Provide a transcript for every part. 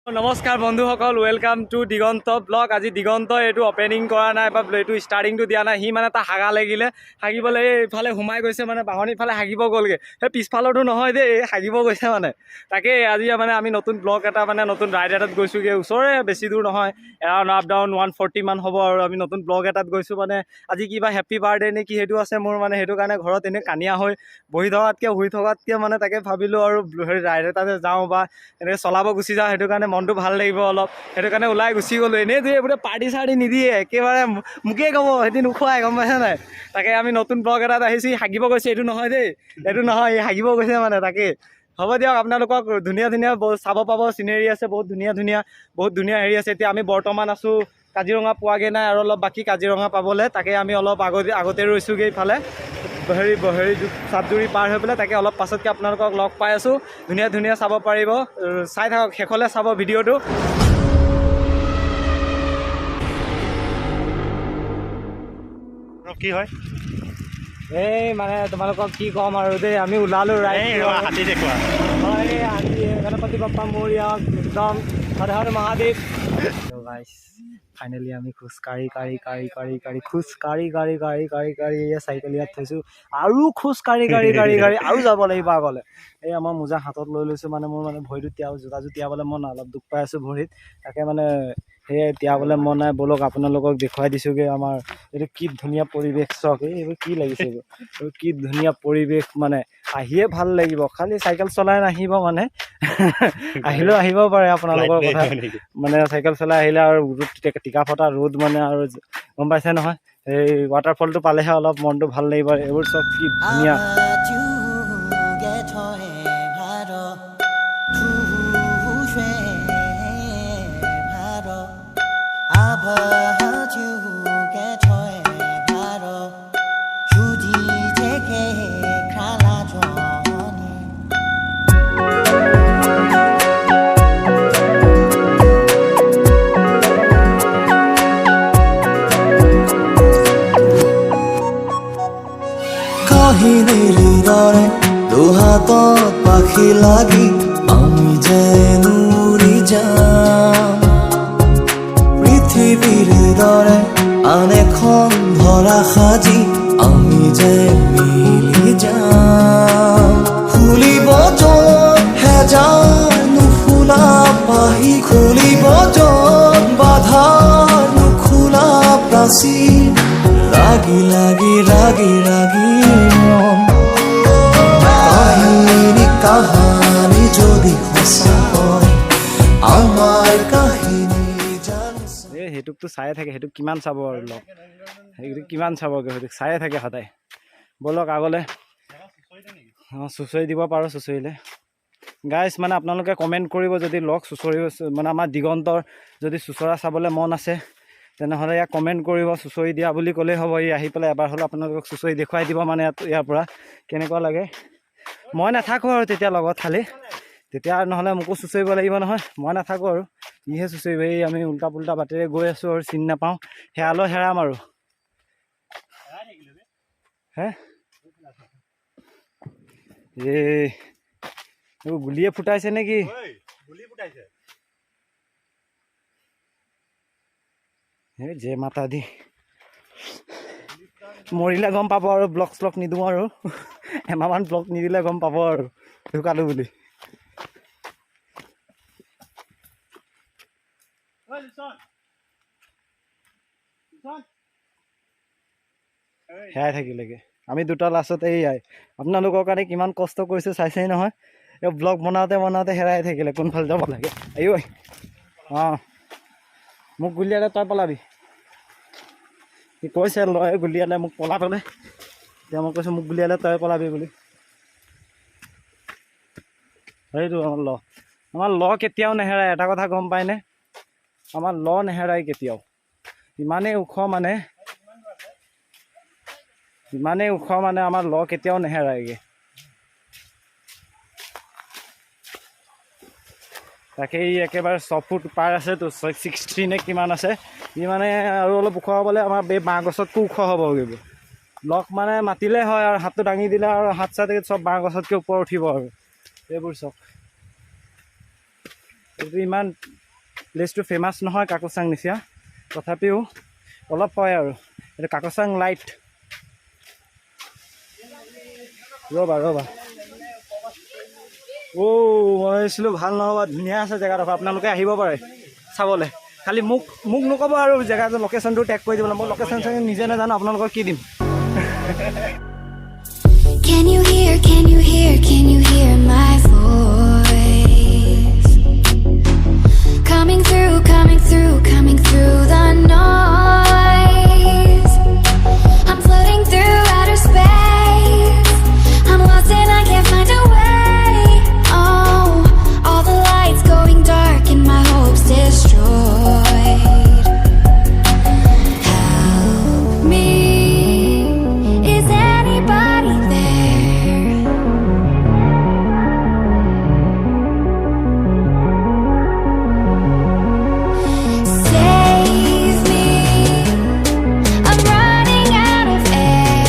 নমস্কাৰ বন্ধুসকল, welcome to Diganta blog. আজি দিগন্ত এইটো অপেনিং কৰা নাই বা এইটো ষ্টাৰ্টিংটো দিয়া নাই। সি মানে তাৰ হাগা লাগিলে, হাগিবলৈ এইফালে সোমাই গৈছে, মানে বাহনিৰ ফালে হাগিব গ'লগৈ। সেই পিছফালৰটো নহয় দেই, হাগিব গৈছে মানে। তাকে আজি মানে আমি নতুন ব্লগ এটা মানে নতুন ৰাইড এটাত গৈছোঁগৈ, ওচৰৰে বেছি দূৰ নহয়, এৰাউণ্ড আপ ডাউন 140 মান হ'ব। আৰু আমি নতুন ব্লগ এটাত গৈছোঁ। মানে আজি কিবা হেপ্পী বাৰ্থডে নে কি সেইটো আছে মোৰ, মানে সেইটো কাৰণে ঘৰত এনেই কানিয়া হৈ বহি থকাতকৈ মানে তাকে ভাবিলোঁ আৰু ৰাইড এটাতে যাওঁ বা এনেকৈ চলাব গুচি যাওঁ, সেইটো কাৰণে মনটো ভাল লাগিব অলপ, সেইটো কাৰণে ওলাই গুচি গ'লোঁ। এনেই যে এইবোৰে পাৰ্টি চাৰ্টি নিদিয়ে, একেবাৰে মোকেই ক'ব সেহেঁতি নোখোৱাই, গম পাইছে নাই। তাকে আমি নতুন ব্লগ এটাত আহিছোঁ। সি হাগিব গৈছে, এইটো নহয় দেই, এইটো নহয়, সি হাগিব গৈছে মানে। তাকে হ'ব দিয়ক, আপোনালোকক ধুনীয়া ধুনীয়া চাব পাব, চিনেৰি আছে বহুত ধুনীয়া হেৰি আছে। এতিয়া আমি বৰ্তমান আছোঁ কাজিৰঙা পোৱাগৈ নাই, আৰু অলপ বাকী কাজিৰঙা পাবলৈ। তাকে আমি অলপ আগতে ৰৈছোঁগৈ ইফালে হেৰি চাপজুৰি পাৰ হৈ পেলাই। তাকে অলপ পাছতকৈ আপোনালোকক লগ পাই আছোঁ। ধুনীয়া চাব পাৰিব, চাই থাকক, শেষলৈ চাব ভিডিঅ'টো। কি হয় এই মানে তোমালোকক কি ক'ম আৰু দেই, আমি ওলালোঁ হাতী দেখুৱা গণপতি বাপ্পা মৰিয়া, একদম হৰ মহাদেৱ। ফাইনেলি আমি খোজকাঢ়ি চাইকেল ইয়াত থৈছোঁ, আৰু খোজকাঢ়ি আৰু যাব লাগিব আগলৈ। এই আমাৰ মোজা হাতত লৈ লৈছোঁ, মানে মোৰ মানে ভৰিটো জোতাযোৰ তিয়াবলৈ মন নাই, অলপ দুখ পাই আছোঁ ভৰিত। তাকে মানে সেয়াই তিয়াবলৈ মন নাই। ব'লক আপোনালোকক দেখুৱাই দিছোঁগৈ আমাৰ এইটো কি ধুনীয়া পৰিৱেশ। চক এইবোৰ কি লাগিছে, এইবোৰ কি ধুনীয়া পৰিৱেশ, মানে আহিয়ে ভাল লাগিব। খালি চাইকেল চলাই নাহিব, মানে আহিলেও আহিব পাৰে আপোনালোকৰ কথা, মানে চাইকেল চলাই আহিলে আৰু টিকা ফটা ৰ'দ, মানে আৰু গম পাইছে নহয়। এই ৱাটাৰফলটো পালেহে অলপ মনটো ভাল লাগিব। এইবোৰ চব কি ধুনীয়া। দৰে দুহাতত পাখি লাগি আমি যেন উৰি যাম, পৃথিৱীৰ দৰে আন এখন ধৰা সাজি আমি যেন মিলি যাম। খুলিব য'ত হেজাৰ নুখোলা পাহি, খুলিব য'ত বাধাৰ নুখোলা প্ৰাচীৰ, লাগি মন কাহিনী যদি সঁচা হয়, আমাৰ কাহিনী এই সেইটোকতো চায়ে থাকে, সেইটোক কিমান চাব আৰু লগ, সেইটো কিমান চাবগৈ, সেইটোক চায়ে থাকে সদায়। ব'লক আগলৈ। চুঁচৰি দিব পাৰোঁ, চুঁচৰিলে গাইজ মানে আপোনালোকে কমেণ্ট কৰিব যদি লগ চুঁচৰি, মানে আমাৰ দিগন্তৰ যদি চুঁচৰা চাবলৈ মন আছে তেনেহ'লে ইয়াক কমেণ্ট কৰিব, চুঁচৰি দিয়া বুলি ক'লেই হ'ব। ই আহি পেলাই এবাৰ হ'লেও আপোনালোকক চুঁচৰি দেখুৱাই দিব, মানে ইয়াৰ পৰা কেনেকুৱা লাগে। মই নাথাকোঁ আৰু তেতিয়া লগত, খালি তেতিয়া নহ'লে মোকো চুঁচৰিব লাগিব নহয়, মই নাথাকোঁ আৰু ইহে চুঁচৰিব। এই আমি উল্টা পুল্টা বাটেৰে গৈ আছোঁ আৰু চিনি নাপাওঁ, হেৰালৈ হেৰাম আৰু হে। এইবোৰ গুলিয়ে ফুটাইছে নেকি? এই জে মাতা দি, মৰিলে গম পাব আৰু, ব্লগ শ্লগ নিদিওঁ আৰু এমাহমান ব্লগ নিদিলে গম পাব আৰু ঢুকালোঁ বুলি। হেৰাই থাকিলেগে আমি দুটা লাষ্টত। এইয়াই আপোনালোকৰ কাৰণে কিমান কষ্ট কৰিছোঁ চাইছেই নহয়। এই ব্লগ বনাওঁতে হেৰাই থাকিলে, কোনফালে যাব লাগে। আয়ো অঁ, মোক গুলিয়ালে তই পলাবি, সি কৈছে লয় গুলিয়ালে মোক পলাবলৈ। এতিয়া মই কৈছোঁ মোক গুলিয়ালে তই পলাবি বুলি। সেইটো আমাৰ ল কেতিয়াও নেহেৰাই, এটা কথা গম পায়নে, আমাৰ ল নেহেৰাই কেতিয়াও। ইমানেই ওখ মানে আমাৰ ল কেতিয়াও নেহেৰায়গৈ। তাকে ই একেবাৰে 6 ফুট পাৰ আছে তো, 63 নে কিমান আছে। ই মানে আৰু অলপ ওখ হ'বলৈ আমাৰ এই বাঁহ গছতকৈ ওখ হ'ব লাগিব। লগ মানে মাতিলে হয় আৰু হাতটো দাঙি দিলে আৰু হাত চাত চব বাঁহ গছতকৈ ওপৰ উঠিব আৰু এইবোৰ চব। এইটো ইমান প্লেচটো ফেমাছ নহয় কাকচাং নিচিনা, তথাপিও অলপ হয় আৰু এইটো কাকচাং লাইট। ৰ'বা মই ভাবিছিলোঁ ভাল নহ'ব, ধুনীয়া আছে জেগাডোখৰ, আপোনালোকে আহিব পাৰে চাবলৈ। খালি মোক নক'ব আৰু জেগাটো লোকেশ্যনটো টেগ কৰি দিবলৈ, মই লোকেশ্যন নিজে নাজানো, আপোনালোকক কি দিম। Can you hear my voice? Coming through the noise. I'm floating through outer space. I'm lost and I can't find a way. Oh, all the lights going dark and my hopes destroyed. Help me. Is anybody there? Save me. I'm running out of air.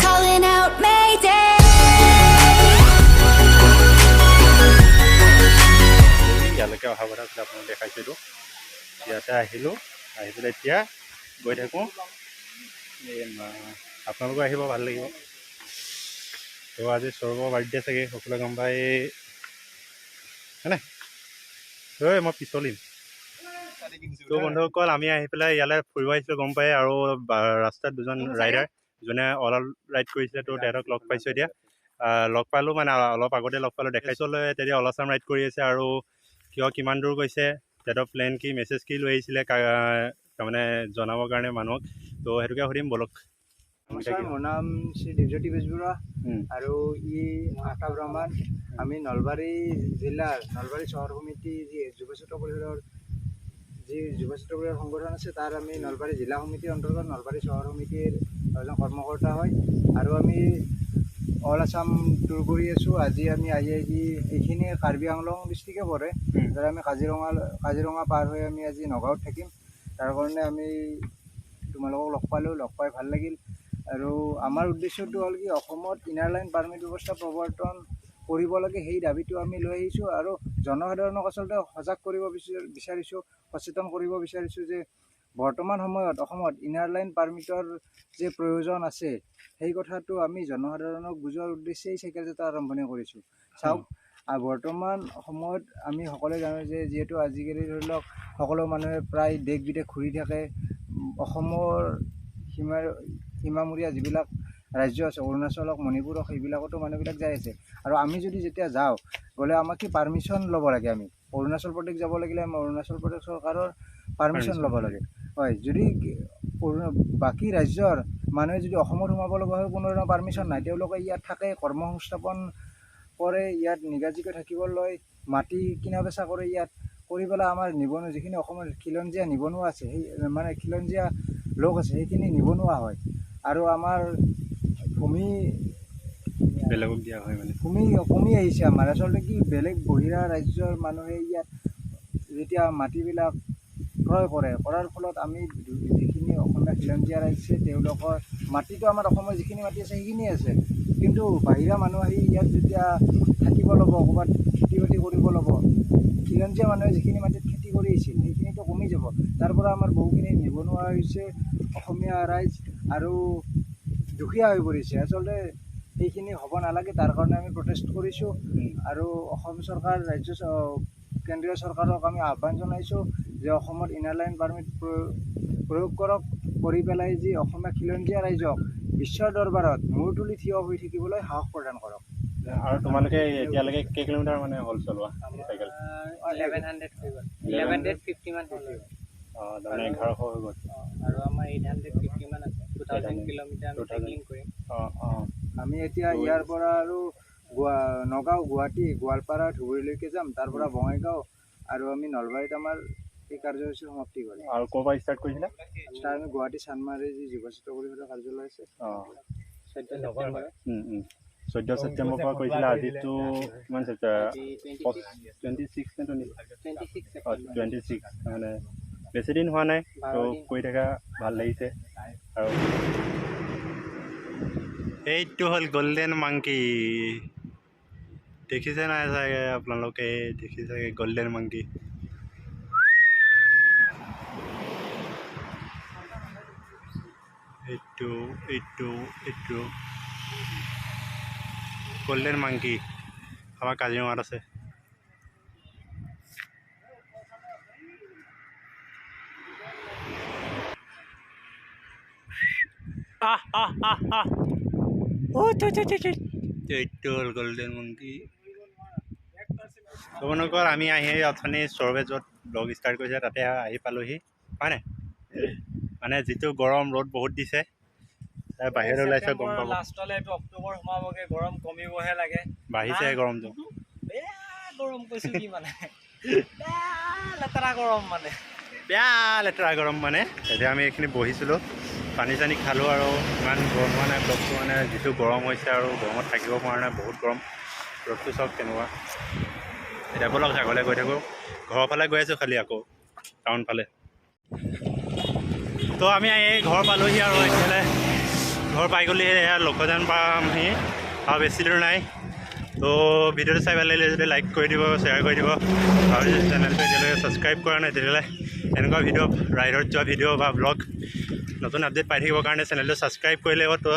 Calling out Mayday. ইয়ালৈকে অহা কথা আছিলে, আপোনাক দেখাইছিলোঁ। ইয়াতে আহিলোঁ, আহি পেলাই এতিয়া গৈ থাকোঁ। আপোনালোকো আহিব, ভাল লাগিব। তো আজি সৌৰভৰ বাৰ্থডে চাগে, সকলোৱে গম পাই হয়নে? ঐ মই পিছলিম। তো বন্ধুসকল, আমি আহি পেলাই ইয়ালৈ ফুৰিব আহিছিলোঁ গম পাই, আৰু ৰাস্তাত দুজন ৰাইডাৰ যোনে অল ৰাইড কৰিছিলে, তো তেহেঁতক লগ পাইছোঁ এতিয়া। লগ পালোঁ মানে অলপ আগতে লগ পালোঁ, দেখাইছিলোঁ তেতিয়া অলাচাম ৰাইড কৰি আছে, আৰু কিমান দূৰ গৈছে, তেহেঁতৰ প্লেন কি, মেছেজ কি লৈ আহিছিলে তাৰমানে জনাবৰ কাৰণে মানুহক। তো সেইটোকে সুধিম ব'লক। নমস্কাৰ, মোৰ নাম শ্ৰী দিব্যজ্যোতি বেজবৰুৱা আৰু আশা ব্ৰহ্মণ। আমি নলবাৰী জিলাৰ নলবাৰী চহৰ সমিতি যি যুৱ ছাত্ৰ পৰিষদৰ সংগঠন আছে, তাৰ আমি নলবাৰী জিলা সমিতিৰ অন্তৰ্গত নলবাৰী চহৰ সমিতিৰ এজন কৰ্মকৰ্তা হয়, আৰু আমি অল আছাম টুৰ কৰি আছোঁ। আজি আমি আহি এইখিনি কাৰ্বি আংলং ডিষ্ট্ৰিক্টে পৰে, তাৰে আমি কাজিৰঙা পাৰ হৈ আমি আজি নগাঁৱত থাকিম। তাৰ কাৰণে আমি তোমালোকক লগ পাই ভাল লাগিল। আৰু আমাৰ উদ্দেশ্যটো হ'ল কি, অসমত ইনাৰ লাইন পাৰ্মিট ব্যৱস্থা প্ৰৱৰ্তন কৰিব লাগে, সেই দাবীটো আমি লৈ আহিছোঁ, আৰু জনসাধাৰণক আচলতে সজাগ কৰিব বিচাৰিছোঁ, সচেতন কৰিব বিচাৰিছোঁ যে বৰ্তমান সময়ত অসমত ইনাৰ লাইন পাৰ্মিটৰ যে প্ৰয়োজন আছে, সেই কথাটো আমি জনসাধাৰণক বুজোৱাৰ উদ্দেশ্যে এই চাইকেল যাত্ৰা আৰম্ভণি কৰিছোঁ। চাওক, বৰ্তমান সময়ত আমি সকলোৱে জানো যে যিহেতু আজিকালি ধৰি লওক সকলো মানুহে প্ৰায় দেশ বিদেশ ঘূৰি থাকে, অসমৰ সীমামূৰীয়া যিবিলাক ৰাজ্য আছে, অৰুণাচল হওক, মণিপুৰ হওক, সেইবিলাকতো মানুহবিলাক যাই আছে। আৰু আমি যদি যেতিয়া গ'লে আমাক কি পাৰ্মিশ্যন ল'ব লাগে। আমি অৰুণাচল প্ৰদেশ যাব লাগিলে আমি অৰুণাচল প্ৰদেশ চৰকাৰৰ পাৰ্মিশ্যন ল'ব লাগে। হয়, যদি বাকী ৰাজ্যৰ মানুহে যদি অসমত সোমাব লগা হয়, কোনো ধৰণৰ পাৰ্মিশ্যন নাই, তেওঁলোকে ইয়াত থাকে, কৰ্মসংস্থাপন কৰে, ইয়াত নিগাজিকৈ থাকিবলৈ মাটি কিনা বেচা কৰে, ইয়াত কৰি পেলাই আমাৰ নিবনুৱা যিখিনি অসমৰ খিলঞ্জীয়া নিবনুৱা আছে, সেই মানে খিলঞ্জীয়া লোক আছে, সেইখিনি নিবনুৱা হয়। আৰু আমাৰ ভূমি বেলেগক দিয়া হয়, মানে ভূমি কমি আহিছে। আমাৰ আচলতে কি, বেলেগ বহিৰা ৰাজ্যৰ মানুহে ইয়াত যেতিয়া মাটিবিলাক ক্ৰয় কৰাৰ ফলত আমি যিখিনি অসমীয়া খিলঞ্জীয়া ৰাইজ আছে, তেওঁলোকৰ মাটিটো আমাৰ অসমৰ যিখিনি মাটি আছে সেইখিনিয়ে আছে, কিন্তু বাহিৰা মানুহ আহি ইয়াত যেতিয়া থাকিব ল'ব, ক'ৰবাত খেতি বাতি কৰিব ল'ব, খিলঞ্জীয়া মানুহে যিখিনি মাটিত খেতি কৰি আহিছিল সেইখিনিতো কমি যাব। তাৰ পৰা আমাৰ বহুখিনি নিবনুৱা হৈছে অসমীয়া ৰাইজ, আৰু দুখীয়া হৈ পৰিছে। আচলতে এইখিনি হ'ব নালাগে, তাৰ কাৰণে আমি প্ৰটেষ্ট কৰিছোঁ। আৰু অসম চৰকাৰ, কেন্দ্ৰীয় চৰকাৰক আমি আহ্বান জনাইছোঁ যে অসমত ইনাৰ লাইন পাৰ্মিট প্ৰয়োগ কৰক, কৰি পেলাই যি অসমীয়া খিলঞ্জীয়া ৰাইজক বিশ্বৰ দৰবাৰত মূৰ তুলি থিয় হৈ থাকিবলৈ সাহস প্ৰদান কৰক। আৰু তোমালোকে এতিয়ালৈকে কেই কিলোমিটাৰ মানে হ'ল চলোৱা চাইকেল? 1150 মান হ'ল। তাৰমানে 1100 হৈ গ'ল। আৰু আমাৰ 850 মান আছে, 2000 কিলোমিটাৰ আমি চাইক্লিং কৰিম। আমি এতিয়া ইয়াৰ পৰা আৰু নগাঁও, গুৱাহাটী, গোৱালপাৰা, ধুবুৰীলৈকে যাম, তাৰ পৰা বঙাইগাঁও, আৰু আমি নলবাৰীত আমাৰ এই কাৰ্যসূচীৰ সমাপ্তি কৰিম। আৰু ক'ৰ পৰা ষ্টাৰ্ট কৰিছিলা? আমি গুৱাহাটী চানমাৰী যি যুৱ ছাত্ৰ পৰিষদৰ কাৰ্যালয় আছে, 14 ছেপ্টেম্বৰৰ পৰা কৰিছিলা। আজিতো কিমান ছেপ্টেম্বৰ? 26 নে 26? মানে বেছি দিন হোৱা নাই, তো কৰি থকা ভাল লাগিছে। আৰু এইটো হ'ল গল্ডেন মাংকি দেখিছে নাই চাগে আপোনালোকে দেখিছে চাগে গল্ডেন মাংকি এইটো গল্ডেন মাংকি আমাৰ কাজিৰঙাত আছে এইটো হ'ল গল্ডেন মাংকি আপোনালোকৰ আমি আহি অথনি চৰবেজত ব্লগ ষ্টাৰ্ট কৰিছে তাতে আহি পালোহি হয় নাই মানে যিটো গৰম ৰ'দ বহুত দিছে বাহিৰত ওলাইছে গম পাব লাষ্টলে এইটো অক্টোবৰ সোমাবগে গৰম কমিবহে লাগে বাঢ়িছে গৰমটো বেয়া গৰম কৈছো কি মানে বেয়া লেতেৰা গৰম মানে এতিয়া আমি এইখিনি বহিছিলোঁ পানী চানী খালোঁ আৰু ইমান গৰম হোৱা নাই ব্লগটো মানে যিটো গৰম হৈছে আৰু গৰমত থাকিব পৰা নাই বহুত গৰম ৰ'দটো চাওক কেনেকুৱা এতিয়া ব'লক আগলৈ গৈ থাকোঁ ঘৰৰ ফালে গৈ আছোঁ খালি আকৌ টাউন ফালে তো আমি এই ঘৰ পালোহি আৰু এইফালে ঘৰ পাই গ'লি এয়া লক্ষজন পামহি আৰু বেছি দূৰ নাই তো ভিডিঅ'টো চাই ভাল লাগিলে যদি লাইক কৰি দিব শ্বেয়াৰ কৰি দিব আৰু যদি চেনেলটো এতিয়ালৈকে ছাবস্ক্ৰাইব কৰা নাই তেতিয়াহ'লে এনেকুৱা ভিডিঅ' ৰাইডত যোৱা ভিডিঅ' বা ব্লগ নতুন আপডেট পাই থাকিবৰ কাৰণে চেনেলটো ছাবস্ক্ৰাইব কৰি লাগিব তো